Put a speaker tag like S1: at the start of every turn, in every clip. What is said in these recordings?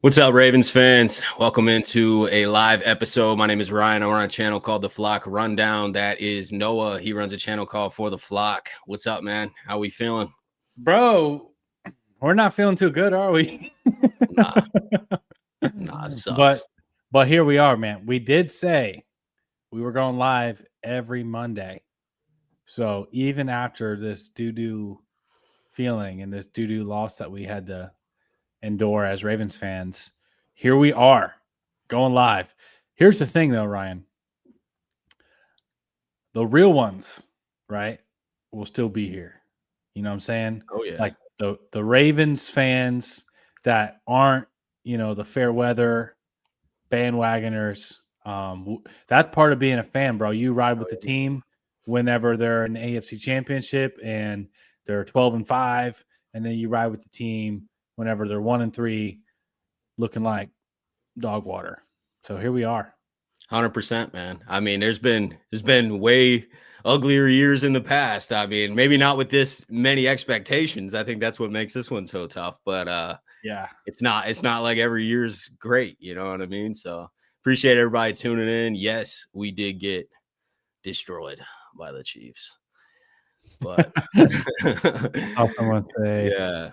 S1: What's up, Ravens fans? Welcome into a live episode. My name is Ryan. I'm on a channel called The Flock Rundown. That is Noah. He runs a channel called For the Flock. What's up, man? How we feeling?
S2: Bro, we're not feeling too good, are we?
S1: Nah, it sucks.
S2: But here we are, man. We did say we were going live every Monday. So even after this doo-doo feeling and this doo-doo loss that we had to endure as Ravens fans, here we are going live. Here's the thing, though, Ryan. The real ones, right, will still be here. You know what I'm saying?
S1: Oh, yeah.
S2: Like the Ravens fans that aren't, the fair weather bandwagoners. That's part of being a fan, bro. You ride with the team whenever they're in the AFC Championship and they're 12-5, and then you ride with the team whenever they're 1-3, looking like dog water. So here we are.
S1: 100%, man. I mean, there's been way uglier years in the past. I mean, maybe not with this many expectations. I think that's what makes this one so tough. But
S2: yeah,
S1: it's not like every year's great. You know what I mean? So appreciate everybody tuning in. Yes, we did get destroyed by the Chiefs, but
S2: I'll someone say,
S1: yeah,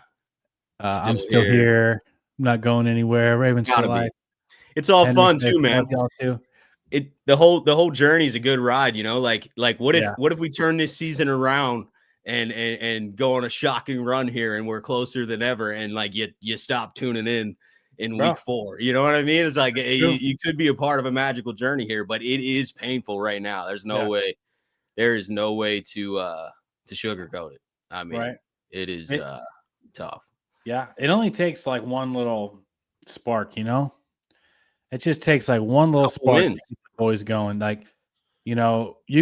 S2: I'm still here. I'm not going anywhere. Ravens for life.
S1: It's all fun too, man.
S2: Y'all too.
S1: The whole journey is a good ride, you know. Like what if we turn this season around and go on a shocking run here and we're closer than ever, and like you stop tuning in week 4, you know what I mean? It's like you could be a part of a magical journey here, but it is painful right now. There's no way. There is no way to sugarcoat it. I mean, it is tough.
S2: Yeah, it only takes like one little spark, you know. It just takes like one little spark to keep the boys going. Like, we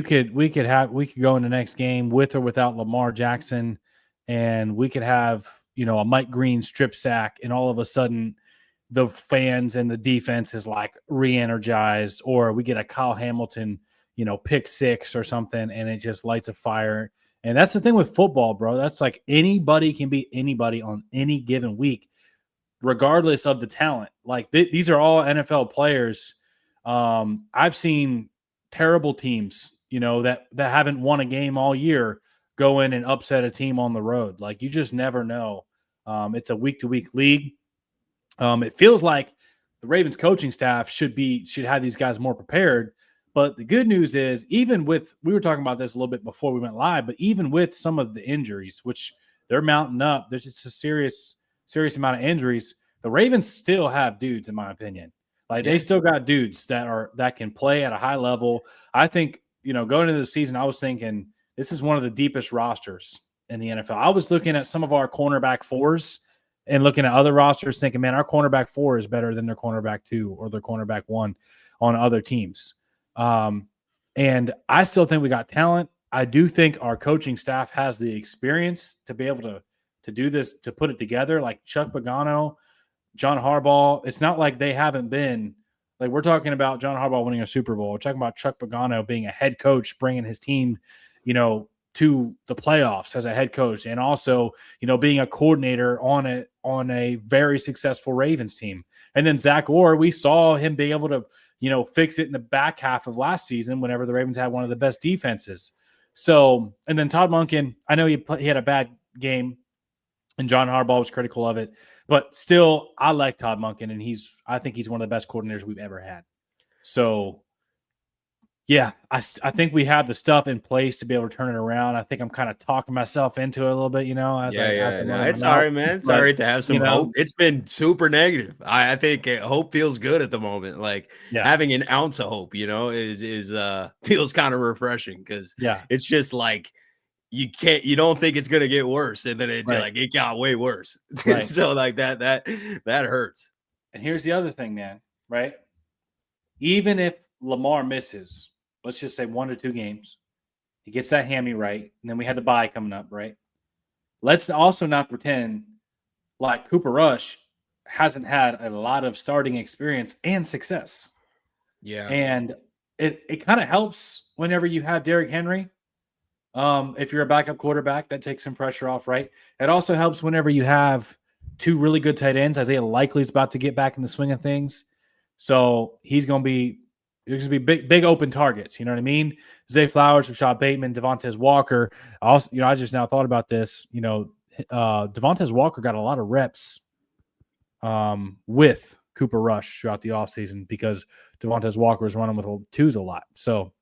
S2: could go in the next game with or without Lamar Jackson, and we could have, a Mike Green strip sack, and all of a sudden the fans and the defense is like re-energized, or we get a Kyle Hamilton, pick 6 or something, and it just lights a fire. And that's the thing with football, bro. That's like anybody can beat anybody on any given week, regardless of the talent. Like these are all NFL players. I've seen terrible teams, that haven't won a game all year, go in and upset a team on the road. Like, you just never know. It's a week-to-week league. It feels like the Ravens coaching staff should have these guys more prepared. But the good news is, even with, we were talking about this a little bit before we went live, but even with some of the injuries, which they're mounting up, there's just a serious amount of injuries. The Ravens still have dudes, in my opinion. Like, they still got dudes that can play at a high level. I think, going into the season, I was thinking this is one of the deepest rosters in the NFL. I was looking at some of our cornerback 4s and looking at other rosters thinking, man, our cornerback 4 is better than their cornerback 2 or their cornerback 1 on other teams. And I still think we got talent. I do think our coaching staff has the experience to be able to do this, to put it together. Like Chuck Pagano, John Harbaugh. It's not like they haven't been, like, we're talking about John Harbaugh winning a Super Bowl. We're talking about Chuck Pagano being a head coach, bringing his team, to the playoffs as a head coach, and also, being a coordinator on a very successful Ravens team. And then Zach Orr, we saw him be able to, fix it in the back half of last season whenever the Ravens had one of the best defenses. So, and then Todd Monken, I know he had a bad game, and John Harbaugh was critical of it, but still, I like Todd Monken, and I think he's one of the best coordinators we've ever had. So, yeah, I think we have the stuff in place to be able to turn it around. I think I'm kind of talking myself into it a little bit,
S1: It's all right, man. It's all right to have some hope. It's been super negative. I think hope feels good at the moment. Like, having an ounce of hope, is feels kind of refreshing, because it's just like you don't think it's gonna get worse, and then it got way worse. So like that hurts.
S2: And here's the other thing, man. Right? Even if Lamar misses, let's just say 1 or 2 games, he gets that hammy right, and then we had the bye coming up, right? Let's also not pretend like Cooper Rush hasn't had a lot of starting experience and success.
S1: Yeah.
S2: And it kind of helps whenever you have Derrick Henry. If you're a backup quarterback, that takes some pressure off, right? It also helps whenever you have two really good tight ends. Isaiah Likely is about to get back in the swing of things. So he's going to be – there's going to be big open targets. You know what I mean? Zay Flowers, Rashad Bateman, Devontae Walker. Also, I just now thought about this. Devontae Walker got a lot of reps with Cooper Rush throughout the offseason because Devontae Walker was running with twos a lot. So,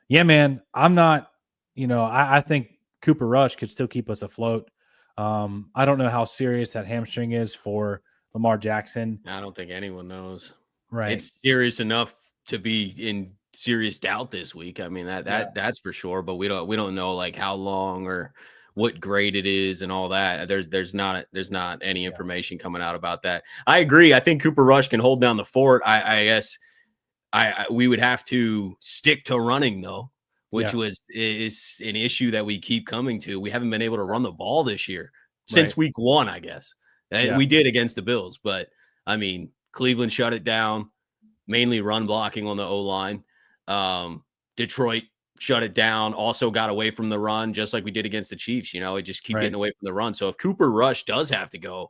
S2: yeah, man, I'm not – I think Cooper Rush could still keep us afloat. I don't know how serious that hamstring is for Lamar Jackson.
S1: I don't think anyone knows.
S2: Right.
S1: It's serious enough to be in serious doubt this week. I mean, that's for sure, but we don't know like how long or what grade it is and all that. There's not any information coming out about that. I agree. I think Cooper Rush can hold down the fort. I guess we would have to stick to running though, which is an issue that we keep coming to. We haven't been able to run the ball this year since week 1, I guess. We did against the Bills, but I mean, Cleveland shut it down, mainly run blocking on the O-line. Detroit shut it down, also got away from the run, just like we did against the Chiefs. It just keep getting away from the run. So if Cooper Rush does have to go,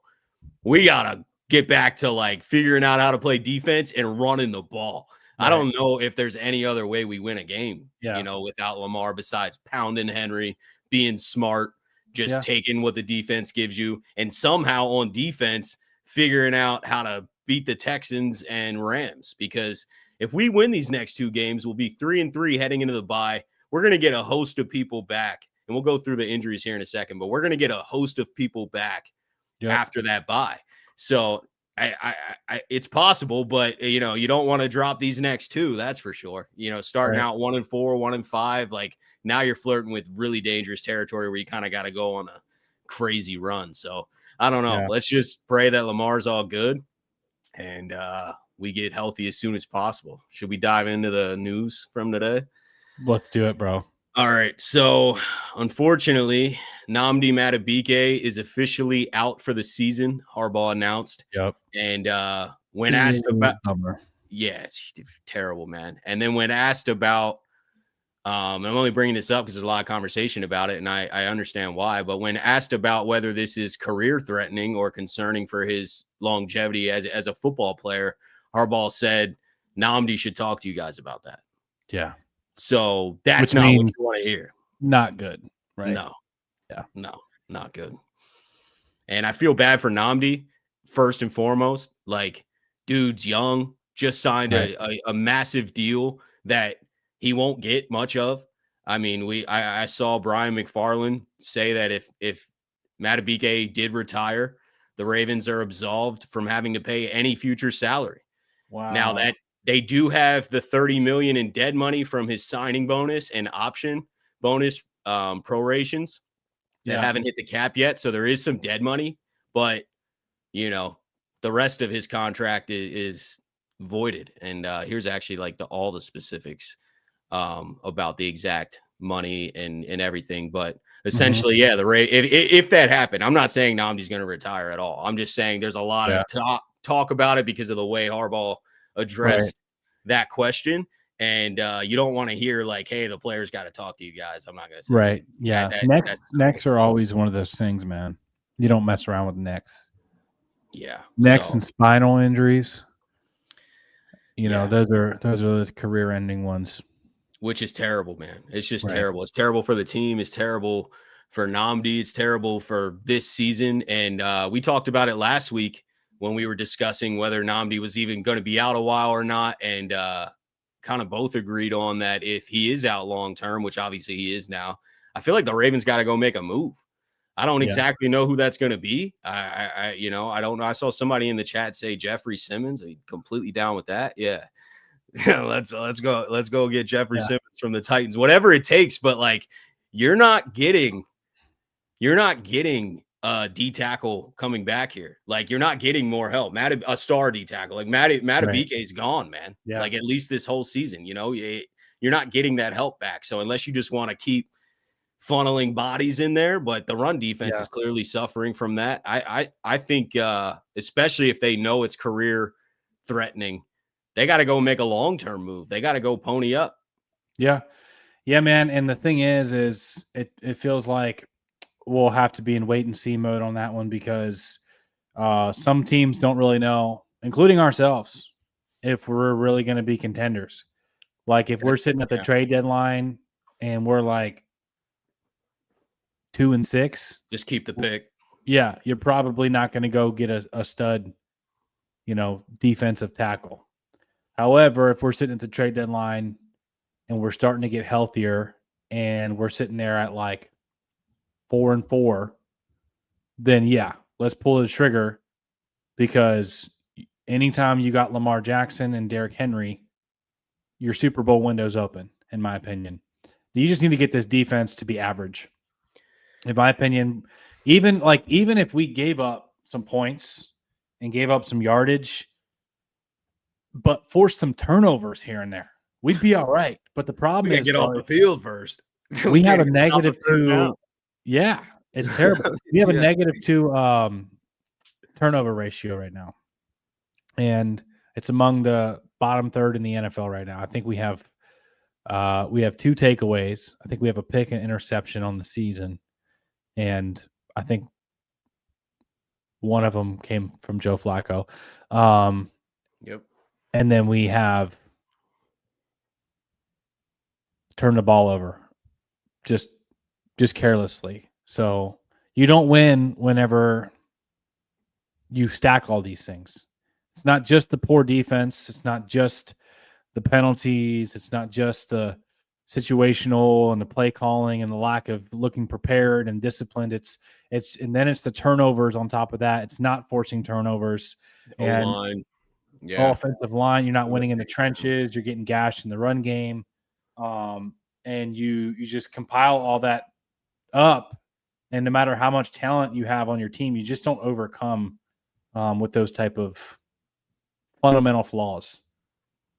S1: we got to get back to like figuring out how to play defense and running the ball. I don't know if there's any other way we win a game, without Lamar besides pounding Henry, being smart, just taking what the defense gives you, and somehow on defense figuring out how to beat the Texans and Rams. Because if we win these next 2 games, we'll be 3-3 heading into the bye. We're going to get a host of people back, and we'll go through the injuries here in a second, but we're going to get a host of people back after that bye. So it's possible, but you don't want to drop these next 2. That's for sure. Starting out 1-4, 1-5, like now you're flirting with really dangerous territory where you kind of got to go on a crazy run. So I don't know. Let's just pray that Lamar's all good and we get healthy as soon as possible. Should we dive into the news from today?
S2: Let's do it, bro.
S1: All right. So unfortunately, Nnamdi Madubuike is officially out for the season. Harbaugh announced.
S2: Yep.
S1: And when asked about, it's terrible, man. And then when asked about, I'm only bringing this up because there's a lot of conversation about it, and I understand why. But when asked about whether this is career threatening or concerning for his longevity as a football player, Harbaugh said Nnamdi should talk to you guys about that.
S2: Yeah.
S1: So that's not what you want to hear.
S2: Not good, right?
S1: No. Yeah. No, not good. And I feel bad for Nnamdi, first and foremost. Like, dude's young, just signed a massive deal that he won't get much of. I mean, I saw Brian McFarland say that if Madubuike did retire, the Ravens are absolved from having to pay any future salary.
S2: Wow.
S1: Now that they do have the $30 million in dead money from his signing bonus and option bonus prorations that haven't hit the cap yet. So there is some dead money, but the rest of his contract is voided. And here's actually like all the specifics about the exact money and everything. But essentially, if that happened, I'm not saying Nnamdi's going to retire at all. I'm just saying there's a lot of talk about it because of the way Harbaugh addressed that question. And you don't want to hear like, hey, the player's got to talk to you guys. I'm not going to say
S2: that. Yeah. Necks are always one of those things, man. You don't mess around with necks.
S1: Yeah.
S2: Necks and spinal injuries. Those are the career ending ones.
S1: Which is terrible, man. It's just terrible. It's terrible for the team. It's terrible for Nnamdi. It's terrible for this season. And we talked about it last week when we were discussing whether Nnamdi was even going to be out a while or not. And kind of both agreed on that if he is out long-term, which obviously he is now, I feel like the Ravens got to go make a move. I don't exactly know who that's going to be. I don't know. I saw somebody in the chat say Jeffrey Simmons. Are you completely down with that? Yeah. let's go get Jeffrey Simmons from the Titans, whatever it takes. But like, you're not getting a D tackle coming back here. Like, you're not getting more help. A star D tackle like Madubuike is gone, man.
S2: Yeah.
S1: Like at least this whole season, you're not getting that help back. So unless you just want to keep funneling bodies in there, but the run defense is clearly suffering from that. I think especially if they know it's career threatening, they got to go make a long-term move. They got to go pony up.
S2: Yeah. Yeah, man. And the thing is it feels like we'll have to be in wait and see mode on that one because Some teams don't really know, including ourselves, if we're really going to be contenders. Like if we're sitting at the trade deadline and we're like 2-6,
S1: just keep the pick.
S2: Yeah, you're probably not going to go get a stud, defensive tackle. However, if we're sitting at the trade deadline and we're starting to get healthier and we're sitting there at like 4-4, then yeah, let's pull the trigger, because anytime you got Lamar Jackson and Derrick Henry, your Super Bowl window's open, in my opinion. You just need to get this defense to be average. In my opinion, even if we gave up some points and gave up some yardage, but forced some turnovers here and there, we'd be all right. But the problem is,
S1: get off the field first.
S2: We have a -2. Yeah, it's terrible. We have a -2 turnover ratio right now, and it's among the bottom third in the NFL right now. I think we have 2 takeaways. I think we have a pick and interception on the season, and I think one of them came from Joe Flacco.
S1: Yep.
S2: And then we have turned the ball over just carelessly. So you don't win whenever you stack all these things. It's not just the poor defense. It's not just the penalties. It's not just the situational and the play calling and the lack of looking prepared and disciplined. And then it's the turnovers on top of that. It's not forcing turnovers. And
S1: O-line.
S2: Offensive line, you're not winning in the trenches. You're getting gashed in the run game. And you just compile all that up. And no matter how much talent you have on your team, you just don't overcome with those type of fundamental flaws.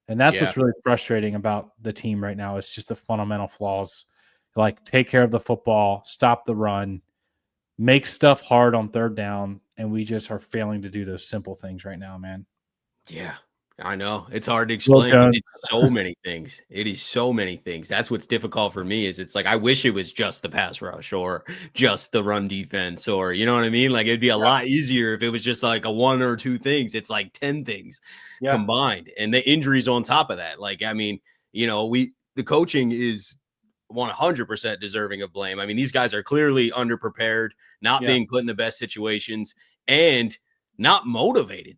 S2: And that's what's really frustrating about the team right now. It's just the fundamental flaws. Like, take care of the football, stop the run, make stuff hard on third down, and we just are failing to do those simple things right now, man.
S1: Yeah, I know. It's hard to explain. It's so many things. It is so many things. That's what's difficult for me, is it's like I wish it was just the pass rush or just the run defense, or you know what I mean? Like, it'd be a lot easier if it was just like a 1 or 2 things. It's like 10 things combined, and the injuries on top of that. Like, I mean, the coaching is 100% deserving of blame. I mean, these guys are clearly underprepared, not being put in the best situations, and not motivated.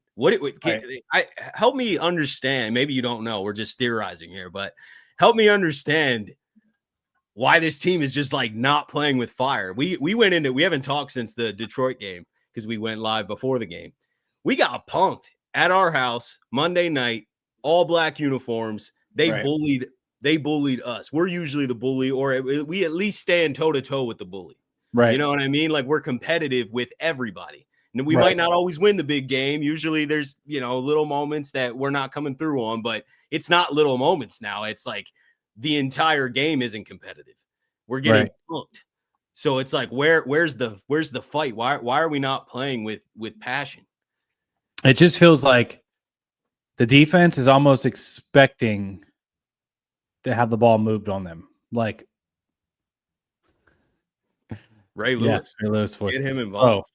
S1: Help me understand. Maybe you don't know. We're just theorizing here, but help me understand why this team is just like not playing with fire. We haven't talked since the Detroit game because we went live before the game. We got punked at our house Monday night, all black uniforms. They bullied us. We're usually the bully, or we at least stand toe to toe with the bully.
S2: Right.
S1: You know what I mean? Like, we're competitive with everybody. And we might not always win the big game. Usually there's, little moments that we're not coming through on, but it's not little moments now. It's like the entire game isn't competitive. We're getting punked. So it's like, where's the fight? Why are we not playing with passion?
S2: It just feels like the defense is almost expecting to have the ball moved on them. Like
S1: Ray Lewis.
S2: Ray Lewis.
S1: Get him involved.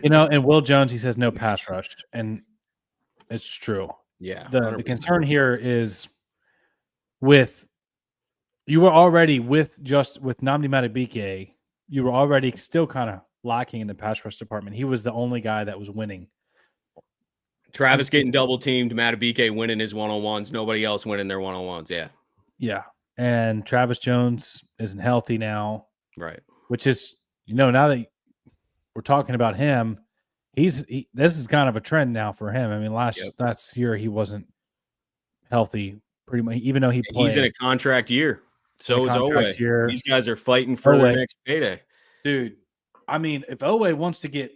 S2: And Will Jones, he says no pass rush, and it's true.
S1: Yeah.
S2: The concern here is with Nnamdi Madubuike, you were already still kind of lacking in the pass rush department. He was the only guy that was winning.
S1: Travis getting double teamed, Madubuike winning his one-on-ones, nobody else winning their one-on-ones. Yeah.
S2: Yeah. And Travis Jones isn't healthy now.
S1: Right.
S2: Which is, now that we're talking about him, this is kind of a trend now for him. I mean, last year he wasn't healthy pretty much, even though he played.
S1: He's in a contract year. So is Oweh. These guys are fighting for their next payday.
S2: Dude, I mean, if Oweh wants to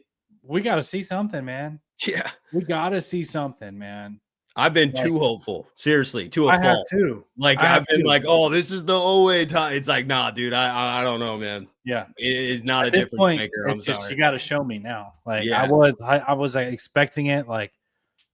S2: we got to see something, man.
S1: Yeah.
S2: We got to see something, man.
S1: I've been too hopeful. Seriously, to a fault.
S2: I have too.
S1: I've been like, oh, this is the Oweh time. It's like, nah, dude, I don't know, man.
S2: Yeah.
S1: It's not a difference maker. I'm sorry.
S2: You got to show me now. Like, I was like expecting it, like,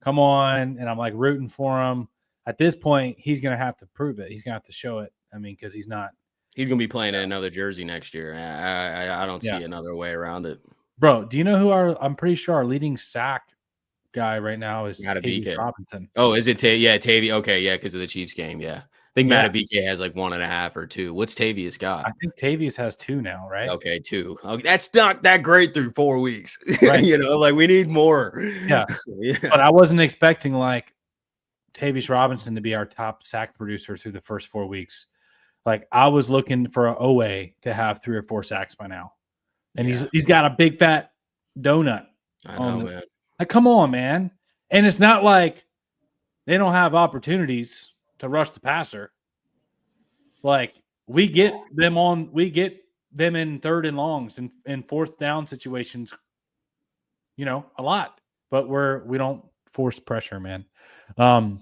S2: come on. And I'm like rooting for him. At this point, he's going to have to prove it. He's going to have to show it. I mean, because he's not.
S1: He's going to be playing in another jersey next year. I don't see another way around it.
S2: Bro, do you know who I'm pretty sure our leading sack guy right now is Tavius
S1: Madubuike.
S2: Robinson.
S1: Oh, is it Tavy? Okay, yeah, because of the Chiefs game. Yeah, I think Madubuike has like 1.5 or 2. What's Tavius got?
S2: I think Tavius has 2 now, right?
S1: Okay, 2. Okay, that's not that great through 4 weeks.
S2: Right.
S1: Like we need more.
S2: Yeah. But I wasn't expecting like Tavius Robinson to be our top sack producer through the first 4 weeks. Like I was looking for an OA to have 3 or 4 sacks by now. And he's got a big fat donut.
S1: I know, man.
S2: Like, come on, man. And it's not like they don't have opportunities to rush the passer. Like we get them in 3rd and longs and 4th down situations, a lot. But we don't force pressure, man. And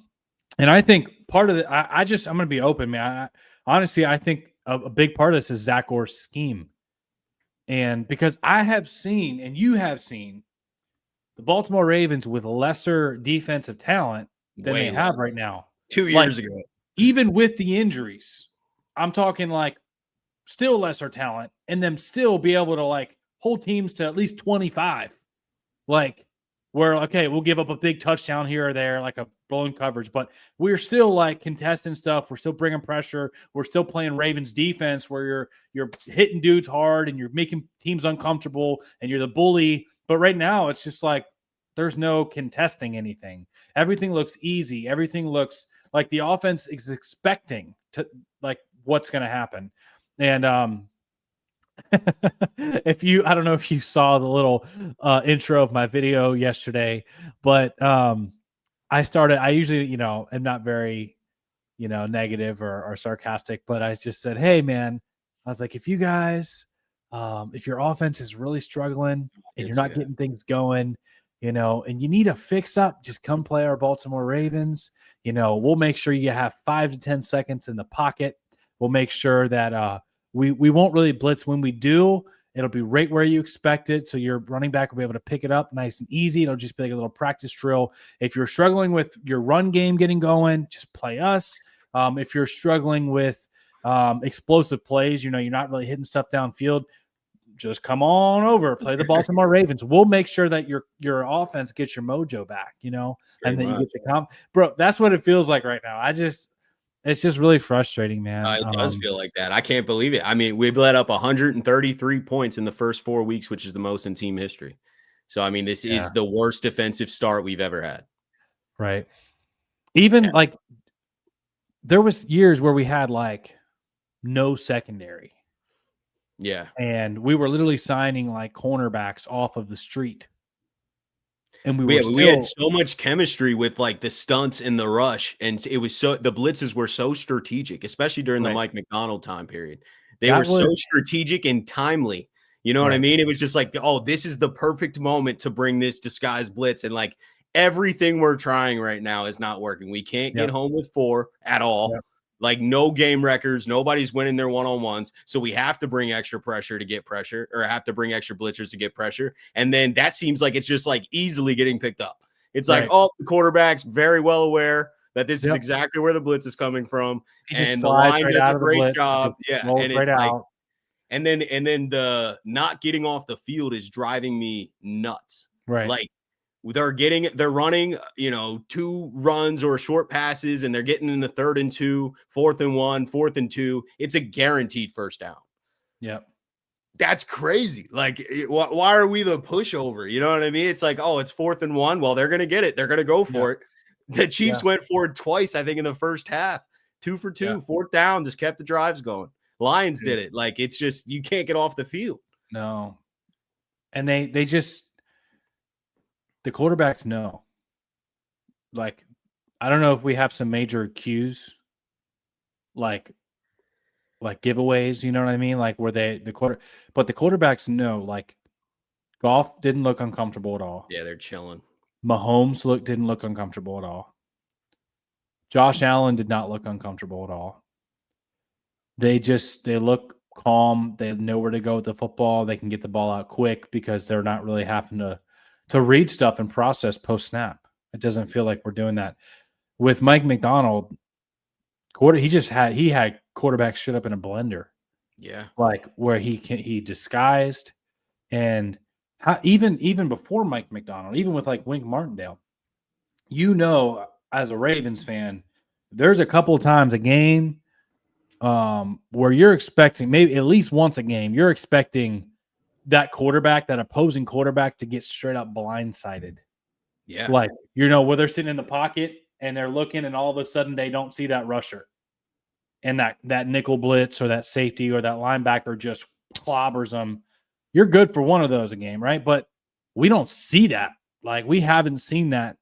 S2: I think part of it, I'm going to be open, man. Honestly, I think a big part of this is Zach Orr's scheme. And because I have seen, and you have seen, the Baltimore Ravens with lesser defensive talent than they have right now.
S1: 2 years ago.
S2: Even with the injuries, I'm talking like still lesser talent and them still be able to like hold teams to at least 25. Like, where, okay, we'll give up a big touchdown here or there, like a blown coverage, but we're still like contesting stuff. We're still bringing pressure. We're still playing Ravens defense where you're hitting dudes hard and you're making teams uncomfortable and you're the bully. But right now it's just like there's no contesting anything. Everything looks easy. Everything looks like the offense is expecting to like what's going to happen. And I don't know if you saw the little intro of my video yesterday, but I usually, am not very, negative or sarcastic, but I just said, hey man, I was like, if you guys, if your offense is really struggling and you're not getting things going, and you need a fix up, just come play our Baltimore Ravens. We'll make sure you have 5 to 10 seconds in the pocket. We'll make sure that, we won't really blitz. When we do, it'll be right where you expect it. So your running back will be able to pick it up nice and easy. It'll just be like a little practice drill. If you're struggling with your run game getting going, just play us. If you're struggling with explosive plays, you're not really hitting stuff downfield, just come on over, play the Baltimore Ravens. We'll make sure that your offense gets your mojo back, and then you get the comp. Bro, that's what it feels like right now. It's just really frustrating, man.
S1: It does feel like that. I can't believe it. I mean, we've let up 133 points in the first 4 weeks, which is the most in team history. So, I mean, this is the worst defensive start we've ever had.
S2: Right. Even like there was years where we had like no secondary.
S1: Yeah.
S2: And we were literally signing like cornerbacks off of the street. And we
S1: had so much chemistry with like the stunts and the rush, and the blitzes were so strategic, especially during the Mike McDonald time period. They were so strategic and timely. You know what I mean? It was just like, oh, this is the perfect moment to bring this disguised blitz, and like everything we're trying right now is not working. We can't get home with 4 at all. Yep. Like no game records, nobody's winning their one-on-ones. So we have to bring extra pressure to get pressure, or have to bring extra blitzers to get pressure. And then that seems like it's just like easily getting picked up. It's like, oh, the quarterback's very well aware that this is exactly where the blitz is coming from. And the line does a great job. Yeah. And it's like, and then the not getting off the field is driving me nuts.
S2: Right.
S1: Like, they're running, 2 runs or short passes, and they're getting in the 3rd and 2, 4th and 1, 4th and 2. It's a guaranteed first down.
S2: Yep.
S1: That's crazy. Like, why are we the pushover? You know what I mean? It's like, oh, it's 4th and 1. Well, they're going to get it. They're going to go for it. The Chiefs went forward twice, I think, in the first half. 2 for 2, 4th down, just kept the drives going. Lions did it. Like, it's just, you can't get off the field.
S2: No. And they just, the quarterbacks know. Like, I don't know if we have some major cues, like giveaways, you know what I mean? Like where but the quarterbacks know, like Goff didn't look uncomfortable at all.
S1: Yeah, they're chilling.
S2: Mahomes didn't look uncomfortable at all. Josh Allen did not look uncomfortable at all. They look calm. They know where to go with the football. They can get the ball out quick because they're not really having to read stuff and process post snap. It doesn't feel like we're doing that with Mike McDonald. He had quarterbacks shit up in a blender.
S1: Yeah,
S2: like where he disguised and Even before Mike McDonald, even with like Wink Martindale, as a Ravens fan, there's a couple of times a game where you're expecting, maybe at least once a game, you're expecting that opposing quarterback to get straight up blindsided.
S1: Yeah.
S2: Like, where they're sitting in the pocket and they're looking and all of a sudden they don't see that rusher. And that nickel blitz or that safety or that linebacker just clobbers them. You're good for one of those a game, right? But we don't see that. Like, we haven't seen that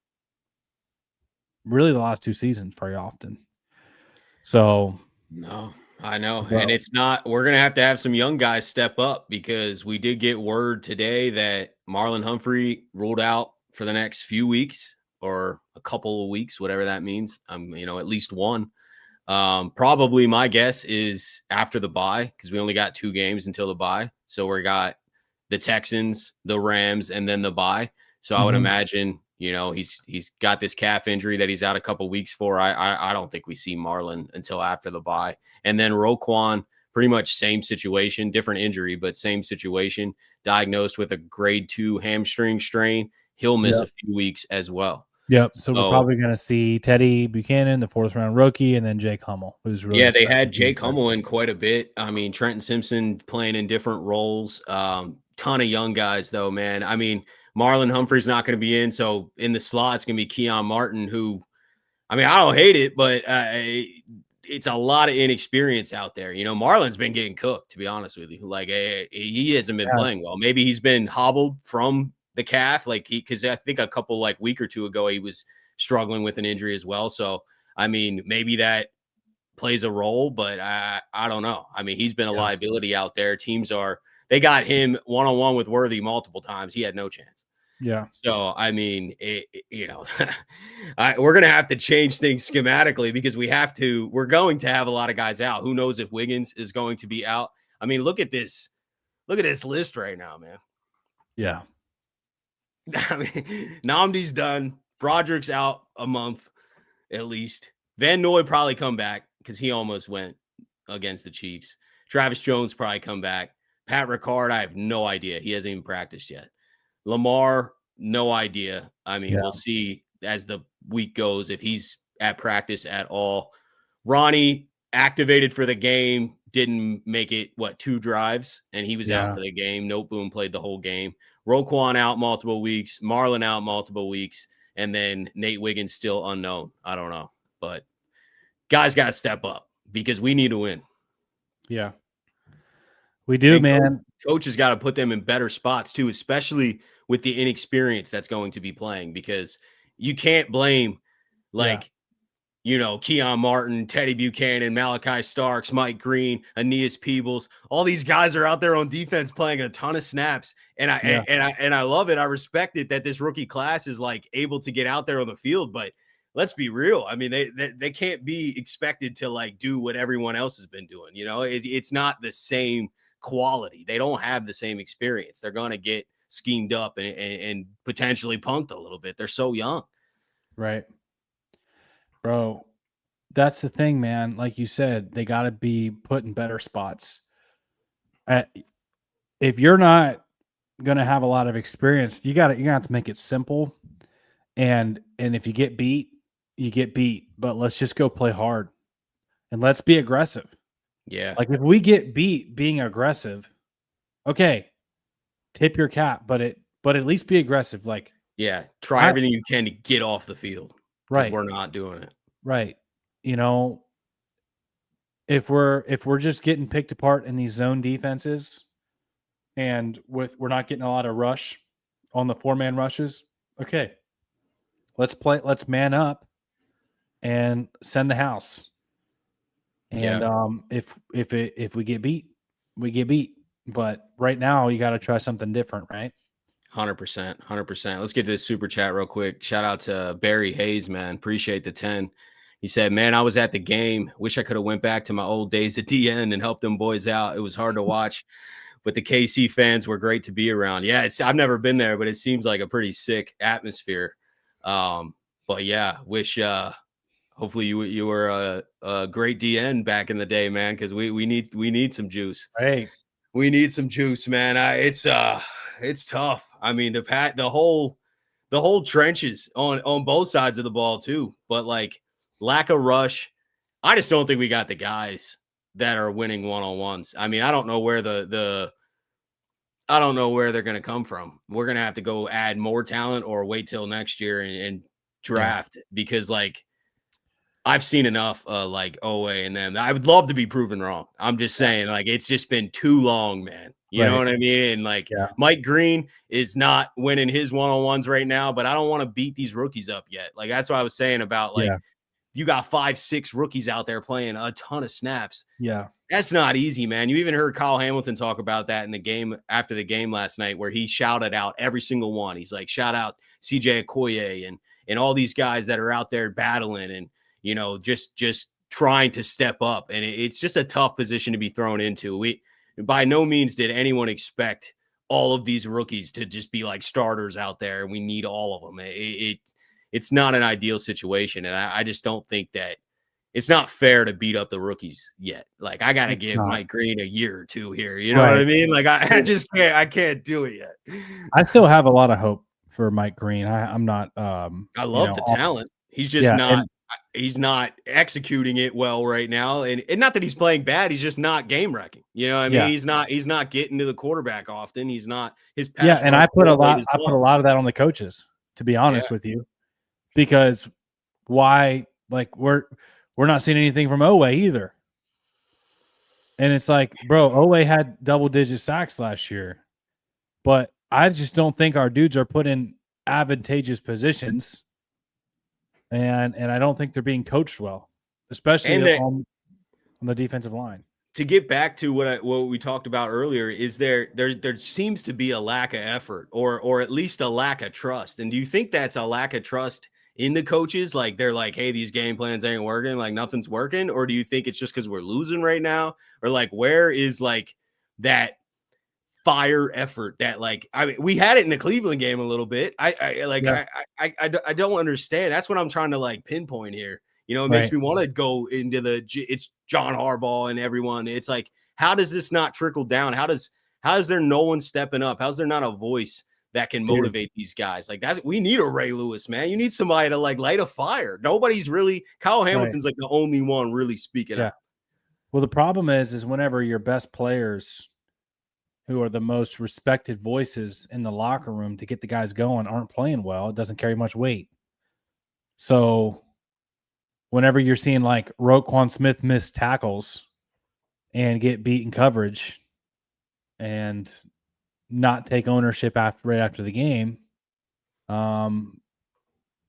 S2: really the last 2 seasons very often. So
S1: no, I know. And we're going to have some young guys step up, because we did get word today that Marlon Humphrey ruled out for the next few weeks, or a couple of weeks, whatever that means. At least one. Probably my guess is after the bye, because we only got 2 games until the bye. So we got the Texans, the Rams, and then the bye. So I would imagine, he's got this calf injury that he's out a couple weeks for. I don't think we see Marlon until after the bye. And then Roquan, pretty much same situation, different injury, but same situation, diagnosed with a grade 2 hamstring strain. He'll miss a few weeks as well.
S2: Yep. So we're probably going to see Teddy Buchanan, the 4th-round rookie, and then Jake Hummel, who's really
S1: they had Jake Hummel in quite a bit. I mean, Trenton Simpson playing in different roles. Ton of young guys, though, man. I mean, Marlon Humphrey's not going to be in, so in the slot it's going to be Keon Martin, who, I mean, I don't hate it, but it's a lot of inexperience out there. Marlon's been getting cooked, to be honest with you. Like, he hasn't been playing well. Maybe he's been hobbled from the calf, because I think a couple week or two ago he was struggling with an injury as well. So I mean, maybe that plays a role, but I don't know. I mean, he's been a liability out there. They got him one-on-one with Worthy multiple times. He had no chance.
S2: Yeah.
S1: So I mean, we're gonna have to change things schematically, because we're going to have a lot of guys out. Who knows if Wiggins is going to be out? I mean, look at this list right now, man.
S2: Yeah.
S1: I mean, Nnamdi's done. Broderick's out a month at least. Van Noy probably come back, because he almost went against the Chiefs. Travis Jones probably come back. Pat Ricard, I have no idea. He hasn't even practiced yet. Lamar, no idea. I mean, we'll see as the week goes if he's at practice at all. Ronnie activated for the game, didn't make it, 2 drives, and he was out for the game. Noteboom played the whole game. Roquan out multiple weeks. Marlon out multiple weeks. And then Nate Wiggins still unknown. I don't know. But guys got to step up, because we need to win.
S2: Yeah. We do, man.
S1: Coach has got to put them in better spots too, especially with the inexperience that's going to be playing, because you can't blame Keon Martin, Teddy Buchanan, Malachi Starks, Mike Green, Aeneas Peebles. All these guys are out there on defense playing a ton of snaps. And I love it. I respect it that this rookie class is able to get out there on the field, but let's be real. I mean, they can't be expected to do what everyone else has been doing. It's not the same quality. They don't have the same experience. They're going to get schemed up and potentially punked a little bit. They're so young.
S2: Right. Bro, that's the thing, man. Like you said, they got to be put in better spots. If you're not going to have a lot of experience, you're going to have to make it simple. And if you get beat, you get beat. But let's just go play hard. And let's be aggressive.
S1: Yeah.
S2: Like, if we get beat being aggressive, okay, tip your cap, but at least be aggressive.
S1: Try everything you can to get off the field.
S2: Right.
S1: We're not doing it.
S2: Right. If we're just getting picked apart in these zone defenses, and we're not getting a lot of rush on the 4-man rushes, okay, let's man up and send the house. And if we get beat, we get beat. But right now, you got to try something different, right?
S1: 100%. Let's get to this super chat real quick. Shout out to Barry Hayes, man. Appreciate the 10. He said, man, I was at the game. Wish I could have went back to my old days at DN and helped them boys out. It was hard to watch, but the KC fans were great to be around. Yeah, I've never been there, but it seems like a pretty sick atmosphere. But yeah, wish hopefully you were a great DN back in the day, man, because we need some juice.
S2: Hey.
S1: We need some juice, man. It's tough. I mean, the whole trenches on both sides of the ball too. But like lack of rush, I just don't think we got the guys that are winning one-on-ones. I mean, I don't know where I don't know where they're going to come from. We're going to have to go add more talent or wait till next year and draft because like I've seen enough like Owe and them. I would love to be proven wrong. I'm just saying like it's just been too long, man. You know what I mean? And like Mike Green is not winning his one-on-ones right now, but I don't want to beat these rookies up yet. Like that's what I was saying about like you got 5-6 rookies out there playing a ton of snaps.
S2: Yeah.
S1: That's not easy, man. You even heard Kyle Hamilton talk about that in the game after the game last night, where he shouted out every single one. He's like, shout out CJ Okoye and all these guys that are out there battling and, you know, just trying to step up. And it's just a tough position to be thrown into. We by no means did anyone expect all of these rookies to just be like starters out there. And we need all of them. It's not an ideal situation. And I just don't think that it's not fair to beat up the rookies yet. Like I got to give Mike Green a year or two here. You know what I mean? Like I just can't, I can't do it yet.
S2: I still have a lot of hope for Mike Green. I'm not,
S1: I love the talent. He's just he's not executing it well right now. And not that he's playing bad. He's just not game wrecking. You know what I mean? He's not getting to the quarterback often. He's not his pass.
S2: And I put a lot of that on the coaches, to be honest with you, because why, like we're not seeing anything from Owe either. And it's like, bro, Owe had double-digit sacks last year. But I just don't think our dudes are put in advantageous positions. And I don't think they're being coached well, especially on the defensive line.
S1: To get back to what we talked about earlier, is there seems to be a lack of effort or at least a lack of trust. And do you think that's a lack of trust in the coaches? Like they're like, hey, these game plans ain't working, like nothing's working? Or do you think it's just because we're losing right now? Or like where is like that fire effort that like, I mean, we had it in the Cleveland game a little bit. I don't understand. That's what I'm trying to like pinpoint here. You know, it makes me want to go into it's John Harbaugh and everyone. It's like, how does this not trickle down? How is there no one stepping up? How's there not a voice that can motivate these guys? Like we need a Ray Lewis, man. You need somebody to like light a fire. Nobody's really, Kyle Hamilton's like the only one really speaking up.
S2: Well, the problem is whenever your best players who are the most respected voices in the locker room to get the guys going aren't playing well, it doesn't carry much weight. So whenever you're seeing like Roquan Smith miss tackles and get beat in coverage and not take ownership right after the game,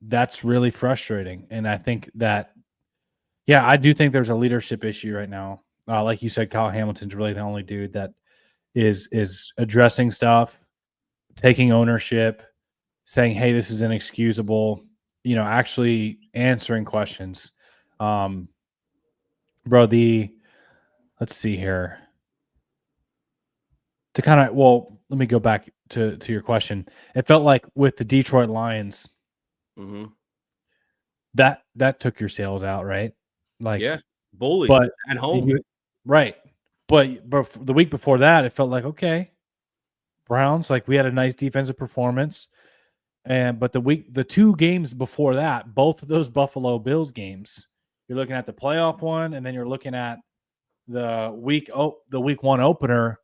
S2: that's really frustrating. And I think that, I do think there's a leadership issue right now. Like you said, Kyle Hamilton's really the only dude that is addressing stuff, taking ownership, saying, hey, this is inexcusable, you know, actually answering questions. Bro, let's see here. To kind of, let me go back to your question. It felt like with the Detroit Lions, that took your sales out, right? Like,
S1: bully, but at home,
S2: right? But the week before that, it felt like, okay, Browns, like we had a nice defensive performance, but the 2 games before that, both of those Buffalo Bills games, you're looking at the playoff one, and then you're looking at the week 1 opener.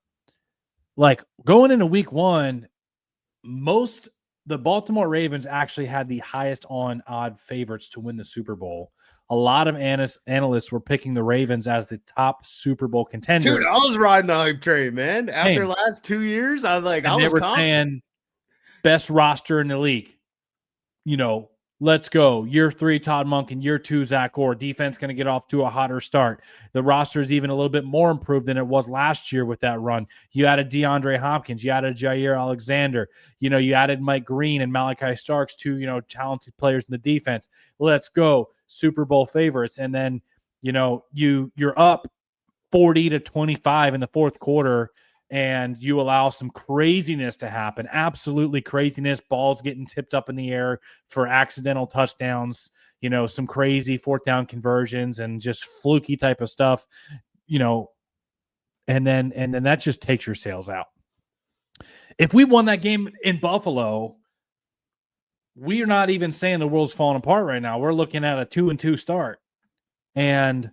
S2: Like going into week 1, the Baltimore Ravens actually had the highest on odd favorites to win the Super Bowl. A lot of analysts were picking the Ravens as the top Super Bowl contender.
S1: Dude, I was riding the hype train, man. After the last 2 years, I was like, I was confident.
S2: Best roster in the league. You know, let's go. Year 3, Todd Monk, and year 2, Zach Orr. Defense going to get off to a hotter start. The roster is even a little bit more improved than it was last year with that run. You added DeAndre Hopkins. You added Jair Alexander. You know, you added Mike Green and Malachi Starks, 2, you know, talented players in the defense. Let's go. Super Bowl favorites. And then, you know, you're up 40-25 in the fourth quarter, and you allow some craziness to happen. Absolutely craziness. Balls getting tipped up in the air for accidental touchdowns, you know, some crazy 4th down conversions and just fluky type of stuff, you know, and then that just takes your sales out. If we won that game in Buffalo, we are not even saying the world's falling apart right now. We're looking at a 2-2 start and,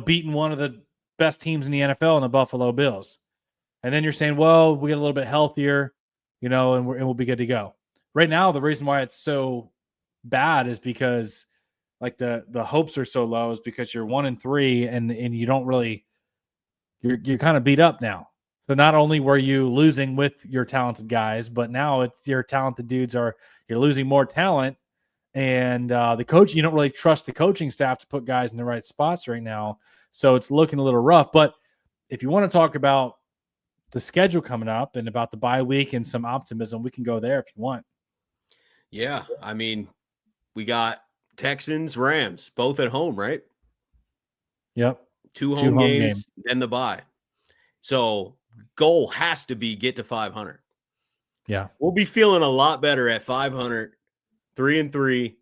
S2: beating one of the best teams in the NFL in the Buffalo Bills. And then you're saying, well, we get a little bit healthier, and we'll be good to go. Right now, the reason why it's so bad is because like the hopes are so low is because you're 1-3 and you don't really, you're kind of beat up now. So not only were you losing with your talented guys, but now it's your talented dudes you're losing more talent. And the coach, you don't really trust the coaching staff to put guys in the right spots right now. So it's looking a little rough. But if you want to talk about the schedule coming up and about the bye week and some optimism, we can go there if you want.
S1: Yeah. I mean, we got Texans, Rams, both at home, right?
S2: Yep.
S1: Two home games, then the bye. So goal has to be get to 500.
S2: Yeah.
S1: We'll be feeling a lot better at 500, 3-3,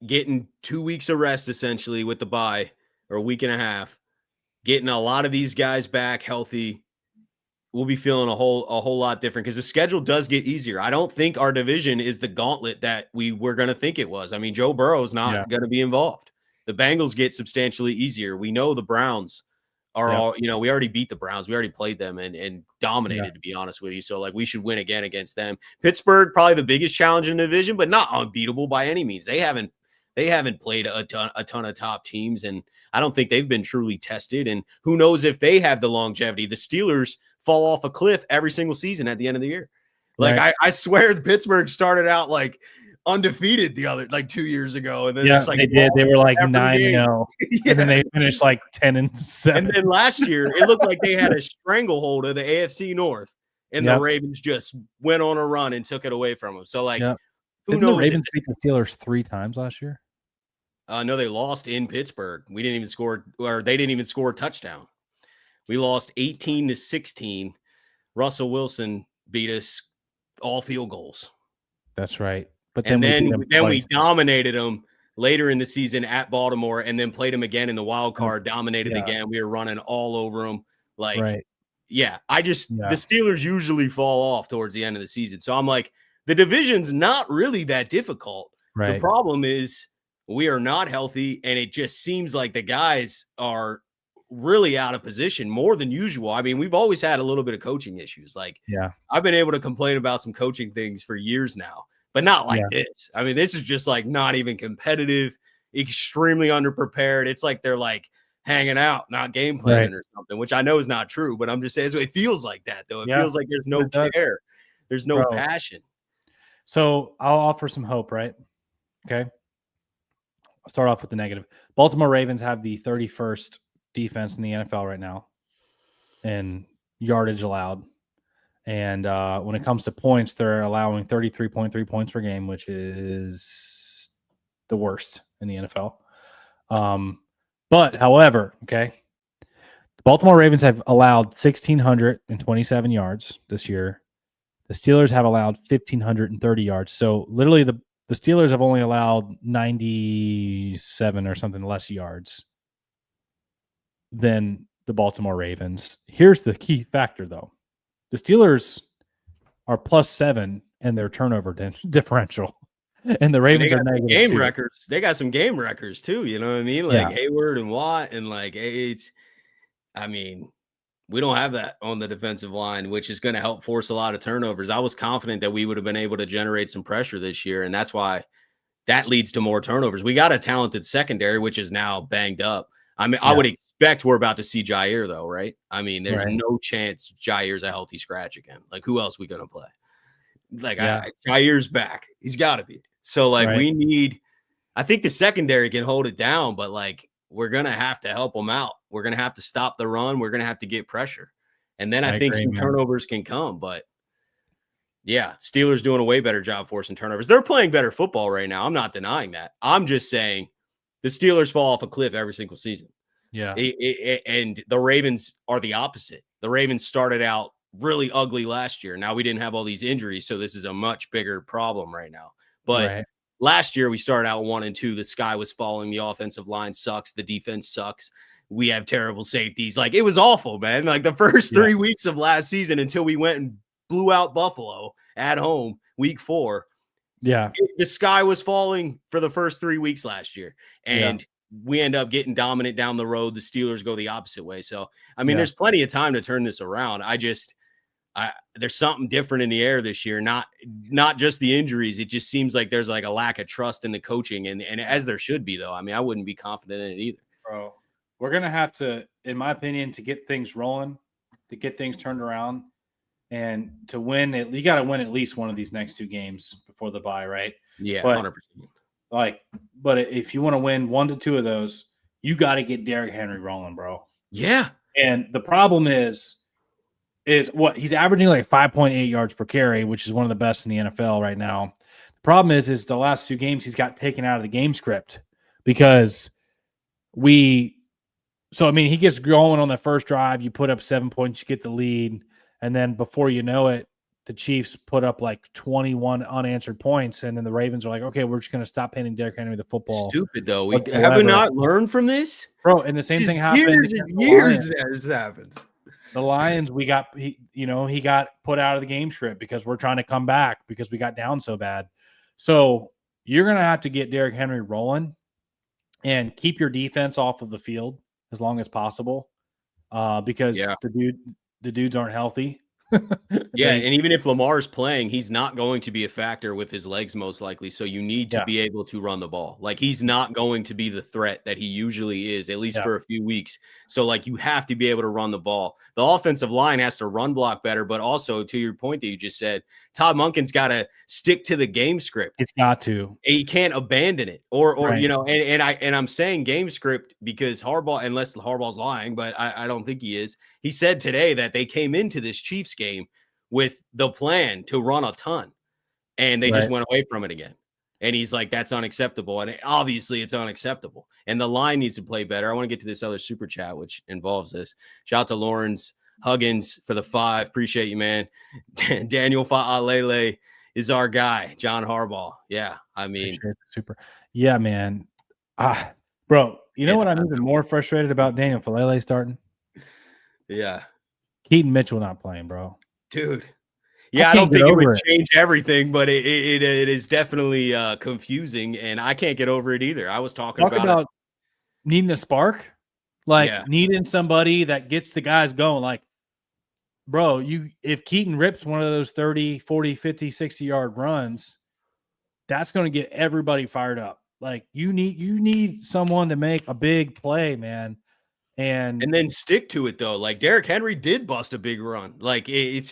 S1: getting 2 weeks of rest essentially with the bye, or a week and a half, getting a lot of these guys back healthy. We'll be feeling a whole lot different because the schedule does get easier. I don't think our division is the gauntlet that we were going to think it was. I mean, Joe Burrow's not going to be involved. The Bengals get substantially easier. We know the Browns are all, we already beat the Browns. We already played them and dominated, to be honest with you. So, like, we should win again against them. Pittsburgh, probably the biggest challenge in the division, but not unbeatable by any means. They haven't played a ton of top teams, and I don't think they've been truly tested. And who knows if they have the longevity. The Steelers fall off a cliff every single season at the end of the year. Like, I swear Pittsburgh started out like undefeated 2 years ago, and then
S2: they did. They were like 9-0, and then they finished like 10-7.
S1: And then last year, it looked like they had a stranglehold of the AFC North, and the Ravens just went on a run and took it away from them. So, like, who knows?
S2: The Ravens beat the Steelers 3 times last year?
S1: No, they lost in Pittsburgh. We didn't even score, or they didn't even score a touchdown. We lost 18-16. Russell Wilson beat us all field goals.
S2: That's right. But
S1: then we dominated them later in the season at Baltimore, and then played them again in the wild card, dominated again. We were running all over them. The Steelers usually fall off towards the end of the season. So I'm like, the division's not really that difficult.
S2: Right.
S1: The problem is we are not healthy, and it just seems like the guys are really out of position more than usual. I mean, we've always had a little bit of coaching issues. I've been able to complain about some coaching things for years now, but not like this. I mean, this is just like not even competitive, extremely underprepared. It's like they're like hanging out, not game planning or something, which I know is not true, but I'm just saying it feels like that, though. It feels like there's no care. There's no passion.
S2: So I'll offer some hope, right? Okay. I'll start off with the negative. Baltimore Ravens have the 31st defense in the NFL right now and yardage allowed. And when it comes to points, they're allowing 33.3 points per game, which is the worst in the NFL. But however, the Baltimore Ravens have allowed 1,627 yards this year. The Steelers have allowed 1,530 yards. So literally the Steelers have only allowed 97 or something less yards than the Baltimore Ravens. Here's the key factor, though. The Steelers are +7 in their turnover differential, and the Ravens are negative
S1: game
S2: 2.
S1: records. They got some game records too. You know what I mean? Like Hayward and Watt, and we don't have that on the defensive line, which is going to help force a lot of turnovers. I was confident that we would have been able to generate some pressure this year, and that's why that leads to more turnovers. We got a talented secondary, which is now banged up. I mean, I would expect we're about to see Jair, though, right? I mean, there's no chance Jair's a healthy scratch again. Like, who else we going to play? Jair's back. He's got to be. So, we need – I think the secondary can hold it down, but, we're going to have to help them out. We're going to have to stop the run. We're going to have to get pressure. And then I think some turnovers can come. But, yeah, Steelers doing a way better job forcing turnovers. They're playing better football right now. I'm not denying that. I'm just saying – the Steelers fall off a cliff every single season.
S2: Yeah.
S1: And the Ravens are the opposite. The Ravens started out really ugly last year. Now we didn't have all these injuries, so this is a much bigger problem right now. But last year we started out 1-2. The sky was falling. The offensive line sucks. The defense sucks. We have terrible safeties. It was awful, man. The first 3 weeks of last season until we went and blew out Buffalo at home week 4.
S2: Yeah.
S1: The sky was falling for the first 3 weeks last year. And we end up getting dominant down the road. The Steelers go the opposite way. So, I mean, there's plenty of time to turn this around. There's something different in the air this year, not just the injuries. It just seems like there's like a lack of trust in the coaching, and as there should be, though. I mean, I wouldn't be confident in it either.
S2: Bro, we're going to have to, in my opinion, to get things rolling, to get things turned around, and to win, you got to win at least one of these next 2 games before the bye, right?
S1: Yeah,
S2: but,
S1: 100%.
S2: But if you want to win 1 to 2 of those, you got to get Derrick Henry rolling, bro.
S1: Yeah.
S2: And the problem is what he's averaging like 5.8 yards per carry, which is one of the best in the NFL right now. The problem is the last 2 games he's got taken out of the game script because he gets going on the first drive, you put up 7 points, you get the lead, and then before you know it, the Chiefs put up like 21 unanswered points, and then the Ravens are like, okay, we're just going to stop handing Derrick Henry the football.
S1: Stupid, though. Have we not learned from this?
S2: Bro, and the same thing happened.
S1: Years this happens.
S2: The Lions, he got put out of the game script because we're trying to come back because we got down so bad. So you're going to have to get Derrick Henry rolling and keep your defense off of the field as long as possible because the dudes aren't healthy.
S1: Yeah, and even if Lamar's playing, he's not going to be a factor with his legs most likely. So you need to be able to run the ball. Like, he's not going to be the threat that he usually is, at least for a few weeks. So, like, you have to be able to run the ball. The offensive line has to run block better, but also, to your point that you just said, Todd Monken's got to stick to the game script.
S2: It's got to.
S1: He can't abandon it. Or right. And I'm saying game script because Harbaugh, unless Harbaugh's lying, but I don't think he is. He said today that they came into this Chiefs game with the plan to run a ton, and they just went away from it again. And he's like, that's unacceptable. And obviously it's unacceptable. And the line needs to play better. I want to get to this other super chat, which involves this. Shout out to Lawrence Huggins for the 5. Appreciate you, man. Daniel Fa'alele is our guy. John Harbaugh. Yeah. I mean,
S2: super. Yeah, man. Bro, you know what I'm even more frustrated about Daniel Fa'alele starting?
S1: Yeah.
S2: Keaton Mitchell not playing, bro.
S1: Dude. Yeah, I don't think it would change everything, but it is definitely confusing, and I can't get over it either. I was talking about
S2: needing a spark, needing somebody that gets the guys going. Like, bro, if Keaton rips one of those 30, 40, 50, 60-yard runs, that's going to get everybody fired up. Like, you need someone to make a big play, man. And
S1: then stick to it, though. Like, Derrick Henry did bust a big run. Like, you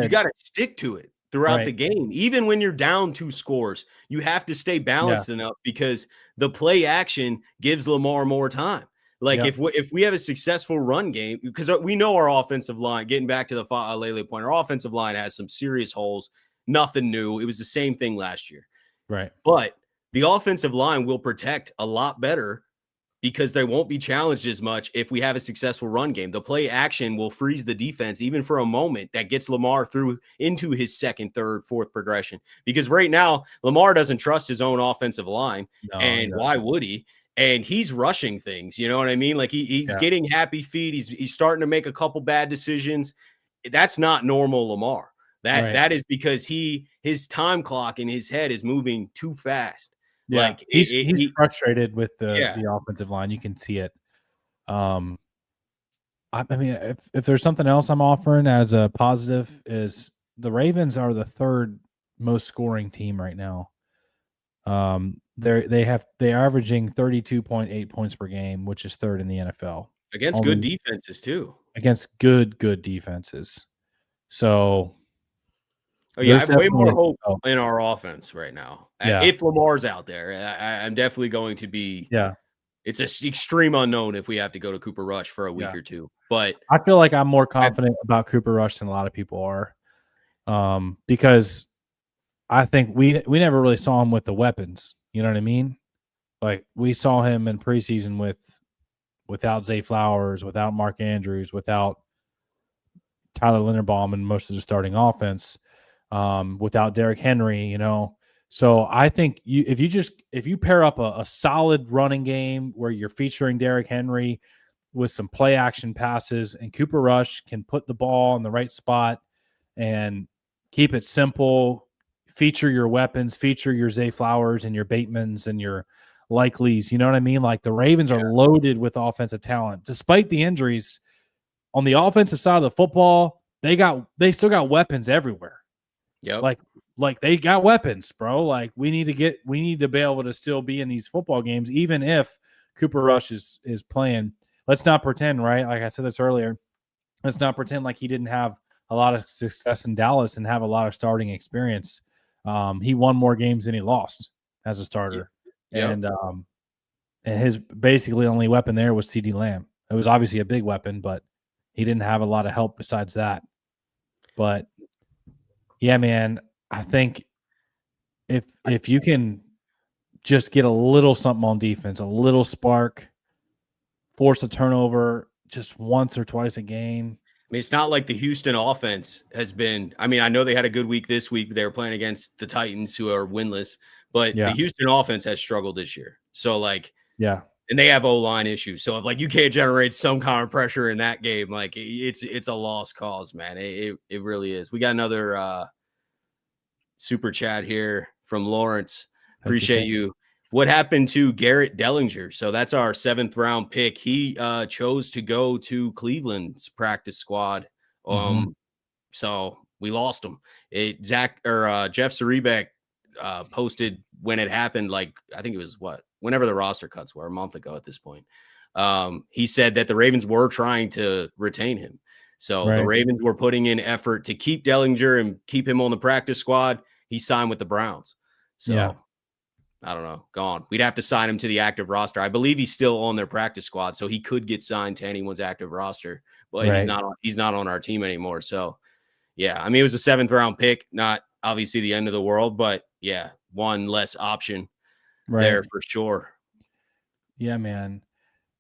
S1: got to stick to it throughout the game. Even when you're down 2 scores, you have to stay balanced enough because the play action gives Lamar more time. Like, if we have a successful run game, because we know our offensive line, getting back to the Fa'alele point, our offensive line has some serious holes. Nothing new. It was the same thing last year.
S2: Right.
S1: But the offensive line will protect a lot better because they won't be challenged as much if we have a successful run game. The play action will freeze the defense even for a moment that gets Lamar through into his second, third, fourth progression. Because right now, Lamar doesn't trust his own offensive line. And why would he? And he's rushing things. You know what I mean? Like he's getting happy feet. He's starting to make a couple bad decisions. That's not normal Lamar. That is because his time clock in his head is moving too fast.
S2: Yeah, like he's frustrated with the offensive line. You can see it. I mean, if there's something else I'm offering as a positive is the Ravens are the 3rd most scoring team right now. They're averaging 32.8 points per game, which is 3rd in the NFL
S1: against good defenses too.
S2: Against good defenses. So.
S1: Oh, yeah, I have way more hope in our offense right now. Yeah. If Lamar's out there, I'm definitely going to be.
S2: Yeah.
S1: It's an extreme unknown if we have to go to Cooper Rush for a week or two. But
S2: I feel like I'm more confident about Cooper Rush than a lot of people are, because I think we never really saw him with the weapons. You know what I mean? Like, we saw him in preseason without Zay Flowers, without Mark Andrews, without Tyler Linderbaum and most of the starting offense. Without Derrick Henry, you know. So I think if you pair up a solid running game where you're featuring Derrick Henry with some play action passes and Cooper Rush can put the ball in the right spot and keep it simple, feature your weapons, feature your Zay Flowers and your Batemans and your Likeleys. You know what I mean? Like the Ravens are loaded with offensive talent. Despite the injuries, on the offensive side of the football, they still got weapons everywhere.
S1: Yep.
S2: Like they got weapons, bro. Like we need to be able to still be in these football games, even if Cooper Rush is playing. Let's not pretend, right? Like I said this earlier, let's not pretend like he didn't have a lot of success in Dallas and have a lot of starting experience. He won more games than he lost as a starter.
S1: Yep.
S2: And his basically only weapon there was CeeDee Lamb. It was obviously a big weapon, but he didn't have a lot of help besides that. But yeah, man, I think if you can just get a little something on defense, a little spark, force a turnover just once or twice a game.
S1: I mean, it's not like the Houston offense has been. I mean, I know they had a good week this week. They were playing against the Titans, who are winless, but the Houston offense has struggled this year. So, like,
S2: yeah,
S1: and they have O-line issues. So, if like you can't generate some kind of pressure in that game, like it's a lost cause, man. It really is. We got another super chat here from Lawrence. Appreciate you. What happened to Garrett Dellinger? So that's our 7th round pick. He chose to go to Cleveland's practice squad. So we lost him. Jeff Sarebek posted when it happened, like I think it was whenever the roster cuts were, a month ago at this point. He said that the Ravens were trying to retain him. So the Ravens were putting in effort to keep Dellinger and keep him on the practice squad. He signed with the Browns. So I don't know, gone. We'd have to sign him to the active roster. I believe he's still on their practice squad, so he could get signed to anyone's active roster, but he's not on our team anymore. So yeah, I mean, it was a 7th round pick, not obviously the end of the world, but yeah, one less option there for sure.
S2: Yeah, man.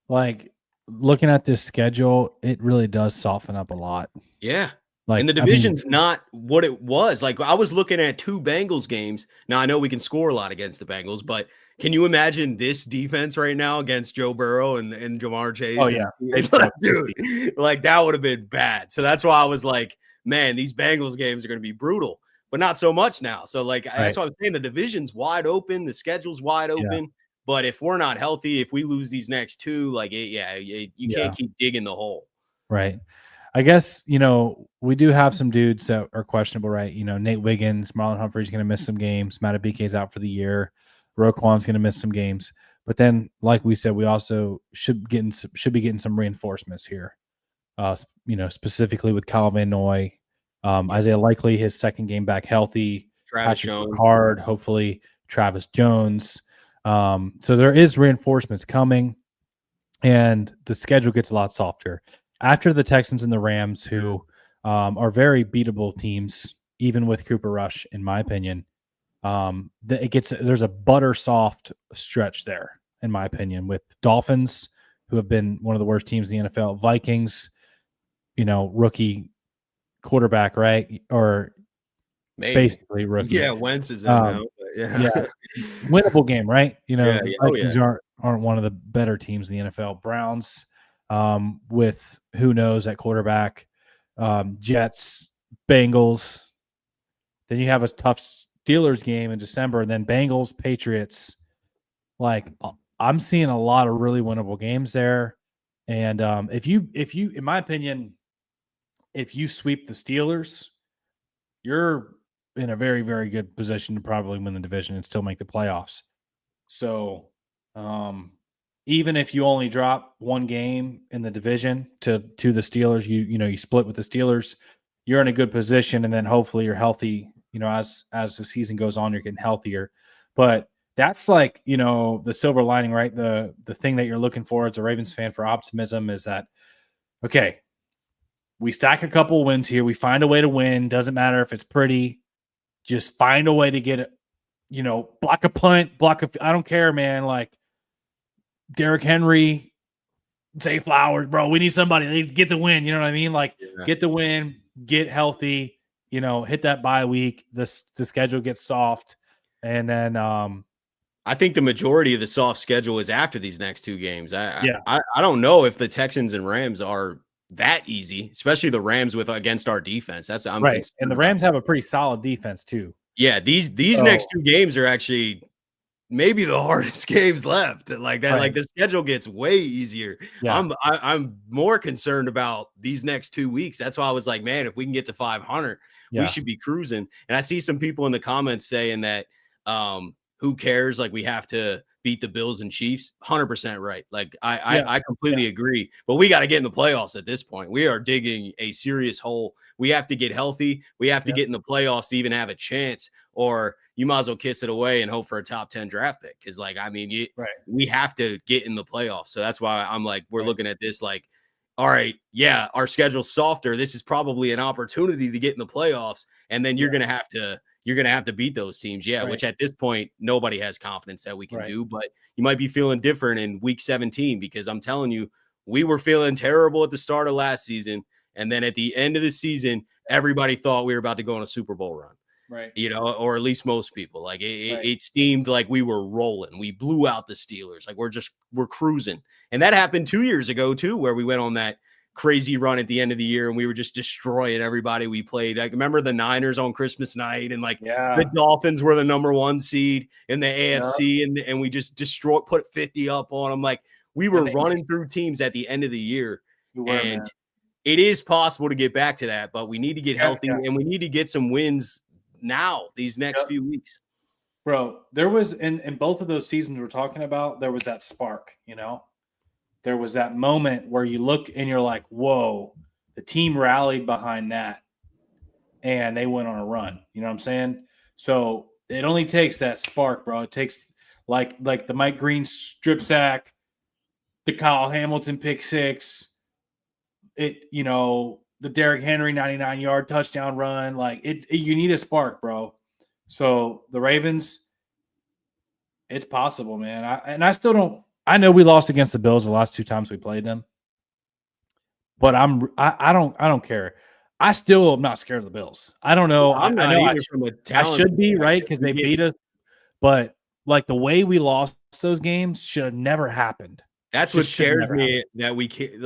S2: Like looking at this schedule, it really does soften up a lot.
S1: Yeah. Like, and the division's not what it was. Like I was looking at 2 Bengals games. Now I know we can score a lot against the Bengals, but can you imagine this defense right now against Joe Burrow and Jamar Chase?
S2: Oh yeah,
S1: dude, like that would have been bad. So that's why I was like, man, these Bengals games are going to be brutal, but not so much now. So like that's what I'm saying. The division's wide open, the schedule's wide open. Yeah. But if we're not healthy, if we lose these next 2, like you can't keep digging the hole.
S2: Right. I guess, we do have some dudes that are questionable, right? Nate Wiggins, Marlon Humphrey's going to miss some games. Madubuike's out for the year. Roquan's going to miss some games. But then, like we said, we also should be getting some reinforcements here. Specifically with Kyle Van Noy, Isaiah Likely, his 2nd game back healthy.
S1: Travis
S2: Ricard, hopefully Travis Jones. So there is reinforcements coming, and the schedule gets a lot softer. After the Texans and the Rams, who are very beatable teams, even with Cooper Rush, in my opinion, there's a butter soft stretch there, in my opinion, with Dolphins, who have been one of the worst teams in the NFL, Vikings, rookie quarterback, right? Or basically rookie.
S1: Yeah, Wentz is in now.
S2: Yeah, winnable game, right? The Vikings aren't one of the better teams in the NFL. Browns, with who knows at quarterback, Jets, Bengals. Then you have a tough Steelers game in December, and then Bengals, Patriots. Like I'm seeing a lot of really winnable games there. And if you, in my opinion, if you sweep the Steelers, you're in a very, very good position to probably win the division and still make the playoffs. So, even if you only drop one game in the division to the Steelers, you split with the Steelers, you're in a good position, and then hopefully you're healthy. As the season goes on, you're getting healthier. But that's like the silver lining, right? The thing that you're looking for as a Ravens fan for optimism is that okay, we stack a couple wins here, we find a way to win. Doesn't matter if it's pretty, just find a way to get it. Block a punt, I don't care, man. Like Derrick Henry, Zay Flowers, bro. We need somebody to get the win. You know what I mean? Like get the win, get healthy. Hit that bye week. The schedule gets soft, and then
S1: I think the majority of the soft schedule is after these next 2 games. I don't know if the Texans and Rams are that easy, especially the Rams against our defense. That's I'm
S2: right. And the Rams have a pretty solid defense too.
S1: Yeah, these next 2 games are actually maybe the hardest games left. Like that, like the schedule gets way easier.
S2: Yeah.
S1: I'm more concerned about these next 2 weeks. That's why I was like, man, if we can get to 500, we should be cruising. And I see some people in the comments saying that who cares? Like we have to beat the Bills and Chiefs. 100% right. Like I completely agree. But we got to get in the playoffs at this point. We are digging a serious hole. We have to get healthy. We have to get in the playoffs to even have a chance, or you might as well kiss it away and hope for a top 10 draft pick. Cause like, I mean, we have to get in the playoffs. So that's why I'm like, we're looking at this like, all right, yeah, our schedule's softer. This is probably an opportunity to get in the playoffs. And then you're going to have to beat those teams. Yeah. Which at this point, nobody has confidence that we can do, but you might be feeling different in week 17, because I'm telling you, we were feeling terrible at the start of last season. And then at the end of the season, everybody thought we were about to go on a Super Bowl run.
S2: Right.
S1: You know, or at least most people. Like it seemed like we were rolling. We blew out the Steelers. Like we're cruising. And that happened 2 years ago too, where we went on that crazy run at the end of the year and we were just destroying everybody we played. Like remember the Niners on Christmas night, and like the Dolphins were the #1 seed in the AFC, and we just put 50 up on them. Like we were running through teams at the end of the year. And it is possible to get back to that, but we need to get healthy and we need to get some wins now these next few weeks.
S2: Bro, there was in both of those seasons we're talking about, there was that spark, you know. There was that moment where you look and you're like, whoa, the team rallied behind that and they went on a run. You know what I'm saying? So it only takes that spark, bro. It takes like the Mike Green strip sack, the Kyle Hamilton pick six, the Derrick Henry 99-yard touchdown run. Like you need a spark, bro. So the Ravens, it's possible, man. I know we lost against the Bills the last 2 times we played them, but I don't care. I still am not scared of the Bills. I don't know.
S1: I'm not either from a talent.
S2: I should be, right, because they beat us. But like the way we lost those games should have never happened.
S1: That's what scares me, that we can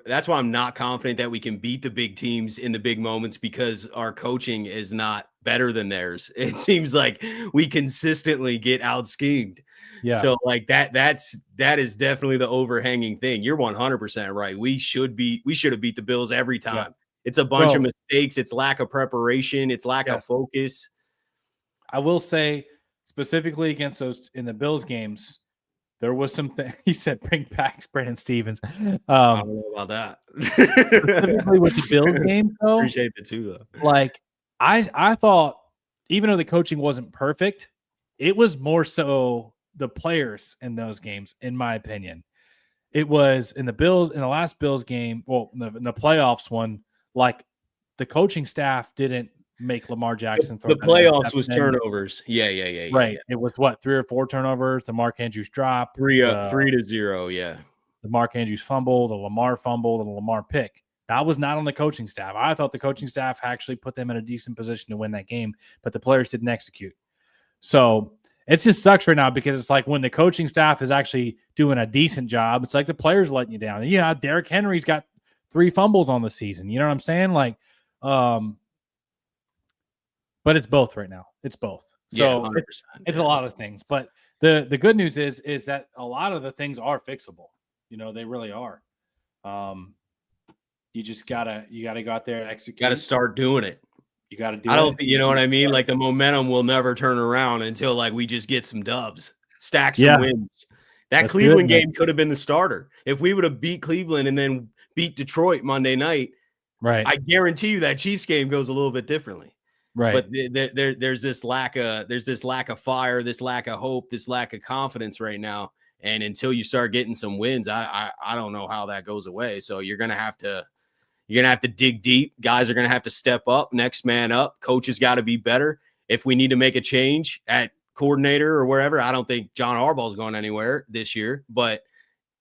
S1: that's why I'm not confident that we can beat the big teams in the big moments, because our coaching is not better than theirs. It seems like we consistently get out schemed. Yeah. So like that is definitely the overhanging thing. You're 100% right. We should have beat the Bills every time. Yeah. It's a bunch of mistakes. It's lack of preparation. It's lack of focus.
S2: I will say specifically against those in the Bills games, there was something he said, bring back Brandon Stevens.
S1: I don't know about that.
S2: Specifically with the Bills game, though.
S1: Appreciate it too, though.
S2: Like I thought, even though the coaching wasn't perfect, it was more so the players in those games, in my opinion. It was in the last Bills game, well, in the playoffs one, like the coaching staff didn't make Lamar Jackson throw.
S1: The playoffs was turnovers. Yeah.
S2: Right. It was 3 or 4 turnovers. The Mark Andrews drop.
S1: 3-0. Yeah.
S2: The Mark Andrews fumble, the Lamar fumble, and the Lamar pick. That was not on the coaching staff. I thought the coaching staff actually put them in a decent position to win that game, but the players didn't execute. So it just sucks right now, because it's like when the coaching staff is actually doing a decent job, it's like the players letting you down. Yeah, Derrick Henry's got 3 fumbles on the season. You know what I'm saying? Like, but it's both right now. It's both. So it's a lot of things. But the good news is that a lot of the things are fixable. You know, they really are. You just gotta go out there and execute.
S1: Got to start doing it.
S2: You got to do.
S1: I don't think, you know what I mean? Like the momentum will never turn around until like we just get some dubs, stack some wins. That Cleveland game could have been the starter. If we would have beat Cleveland and then beat Detroit Monday night,
S2: right?
S1: I guarantee you that Chiefs game goes a little bit differently.
S2: Right.
S1: But there's this lack of fire, this lack of hope, this lack of confidence right now. And until you start getting some wins, I don't know how that goes away. So you're gonna have to dig deep. Guys are gonna have to step up, next man up. Coaches got to be better. If we need to make a change at coordinator or wherever, I don't think John Harbaugh's going anywhere this year, but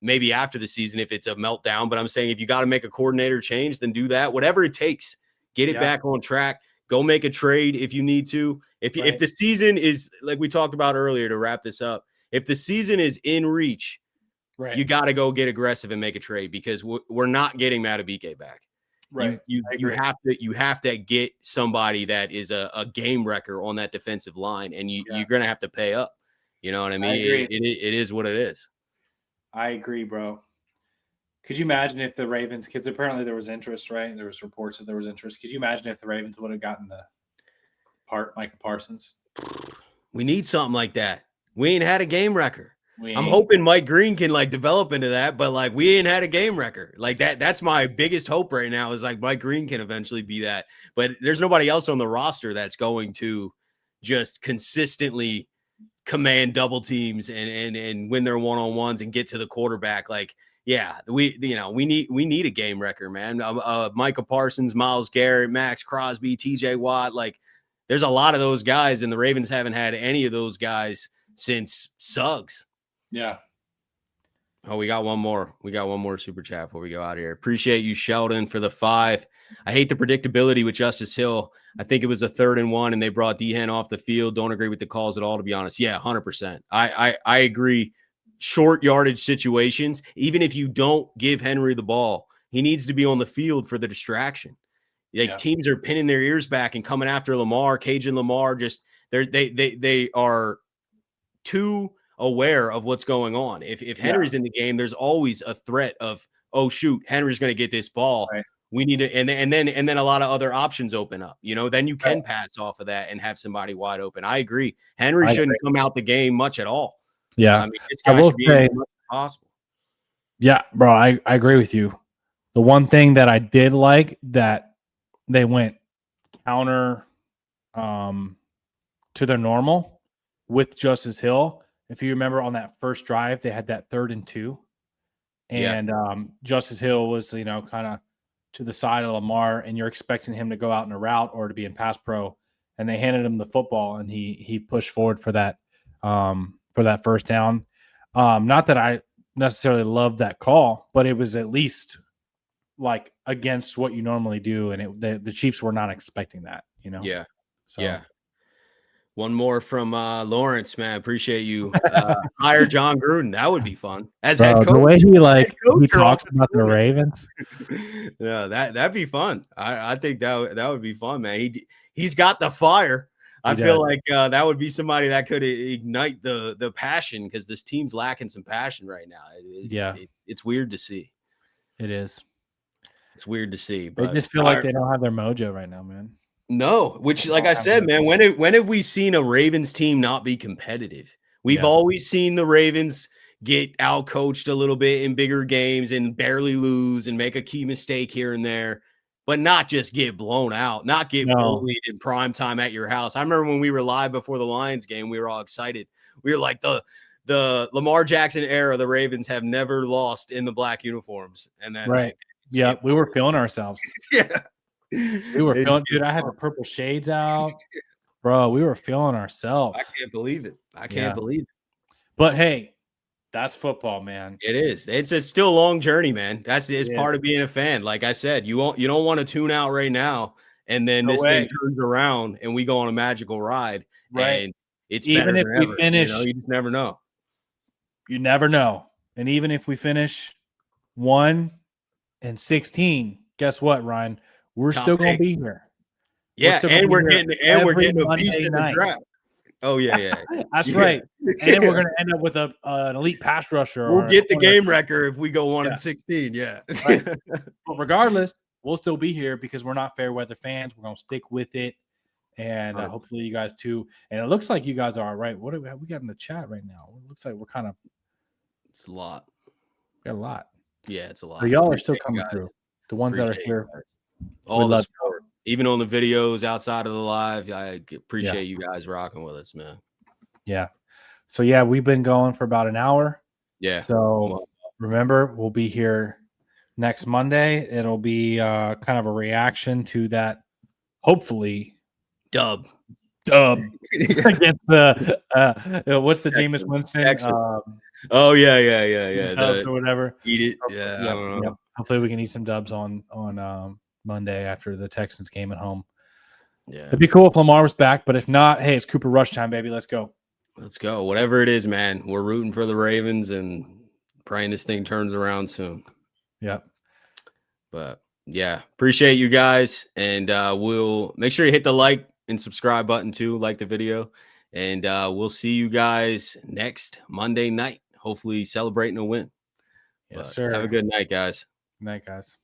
S1: maybe after the season if it's a meltdown. But I'm saying if you got to make a coordinator change, then do that. Whatever it takes, get it back on track. Go make a trade if you need to. If the season is, like we talked about earlier, to wrap this up, if the season is in reach,
S2: Right.
S1: You got to go get aggressive and make a trade because we're not getting Madubuike back.
S2: Right.
S1: You have to get somebody that is a game wrecker on that defensive line, and you're gonna have to pay up. You know what I mean? It is what it is.
S2: I agree, bro. Could you imagine if the Ravens, because apparently there was interest, right? There was reports that there was interest. Could you imagine if the Ravens would have gotten Micah Parsons?
S1: We need something like that. We ain't had a game wrecker. I'm hoping Mike Green can like develop into that, but like we ain't had a game wrecker like that. That's my biggest hope right now is like Mike Green can eventually be that. But there's nobody else on the roster that's going to just consistently command double teams and win their one-on-ones and get to the quarterback. Like, yeah, we need a game wrecker, man. Micah Parsons, Myles Garrett, Max Crosby, TJ Watt. Like, there's a lot of those guys, and the Ravens haven't had any of those guys since Suggs.
S2: Yeah.
S1: Oh, we got one more. We got one more super chat before we go out of here. Appreciate you, Sheldon, for the 5. I hate the predictability with Justice Hill. I think it was a 3rd and 1, and they brought Dehan off the field. Don't agree with the calls at all, to be honest. Yeah, 100%. I agree. Short yardage situations, even if you don't give Henry the ball, he needs to be on the field for the distraction. Like teams are pinning their ears back and coming after Lamar, Cajun Lamar. Just they are too aware of what's going on. If Henry's in the game, there's always a threat of, oh shoot, Henry's going to get this ball. Right. We need to, and then a lot of other options open up. You know, then you can pass off of that and have somebody wide open. I agree. Henry shouldn't come out the game much at all.
S2: Yeah,
S1: I mean, this guy should be as much as possible.
S2: Yeah, bro, I agree with you. The one thing that I did like that they went counter to their normal with Justice Hill. If you remember on that first drive, they had that 3rd and 2. And Justice Hill was, kind of to the side of Lamar, and you're expecting him to go out in a route or to be in pass pro. And they handed him the football, and he pushed forward for that first down. Not that I necessarily loved that call, but it was at least like against what you normally do. And the Chiefs were not expecting that,
S1: Yeah.
S2: So.
S1: Yeah. One more from Lawrence, man. Appreciate you. Hire John Gruden. That would be fun. As head coach.
S2: The way he talks about the Ravens.
S1: Yeah, that'd be fun. I think that would be fun, man. He's got the fire. I feel like that would be somebody that could ignite the passion because this team's lacking some passion right now. It's weird to see.
S2: It is.
S1: It's weird to see. But
S2: they just feel like they don't have their mojo right now, man.
S1: No, which, like I said, man, when have we seen a Ravens team not be competitive? We've always seen the Ravens get out-coached a little bit in bigger games and barely lose and make a key mistake here and there, but not just get blown out, not get bullied in prime time at your house. I remember when we were live before the Lions game, we were all excited. We were like, the Lamar Jackson era, the Ravens have never lost in the black uniforms. And then
S2: we were feeling ourselves.
S1: Yeah.
S2: We were feeling, dude. I had the purple shades out, bro. We were feeling ourselves.
S1: I can't believe it. I can't believe it.
S2: But hey, that's football, man.
S1: It is. It's still a long journey, man. It's part of being a fan. Like I said, you don't want to tune out right now, and then this thing turns around and we go on a magical ride.
S2: Right.
S1: And it's
S2: even if we
S1: ever.
S2: finish,
S1: you just never know.
S2: You never know. And even if we finish 1-16, guess what, Ryan? We're still going to be here.
S1: Yeah, we're getting a piece in the draft. Oh, yeah.
S2: That's right. And then we're going to end up with an elite pass rusher.
S1: We'll get the game record if we go 1-16. Yeah.
S2: Right. But regardless, we'll still be here because we're not fair weather fans. We're going to stick with it. And hopefully you guys too. And it looks like you guys are all right. What do we got in the chat right now? It looks like we're kind of.
S1: It's a lot.
S2: We got a lot.
S1: Yeah, it's a lot.
S2: So y'all are still coming through. The ones that are here.
S1: All the support. Even on the videos outside of the live, I appreciate you guys rocking with us, man.
S2: Yeah. So, we've been going for about an hour.
S1: Yeah.
S2: So, remember, we'll be here next Monday. It'll be kind of a reaction to that, hopefully,
S1: dub
S2: against the what's the Jameis Winston?
S1: Oh, yeah.
S2: Or whatever.
S1: Eat it. Yeah. I don't know.
S2: Hopefully, we can eat some dubs on Monday after the Texans game at home.
S1: Yeah,
S2: it'd be cool if Lamar was back, but if not, hey, it's Cooper Rush time, baby. Let's go.
S1: Whatever it is, man. We're rooting for the Ravens and praying this thing turns around soon.
S2: Yep.
S1: But yeah, appreciate you guys. And we'll make sure you hit the like and subscribe button too, like the video. And we'll see you guys next Monday night, hopefully celebrating a win.
S2: Yes,
S1: But
S2: sir.
S1: have a good night, guys.
S2: Good night, guys.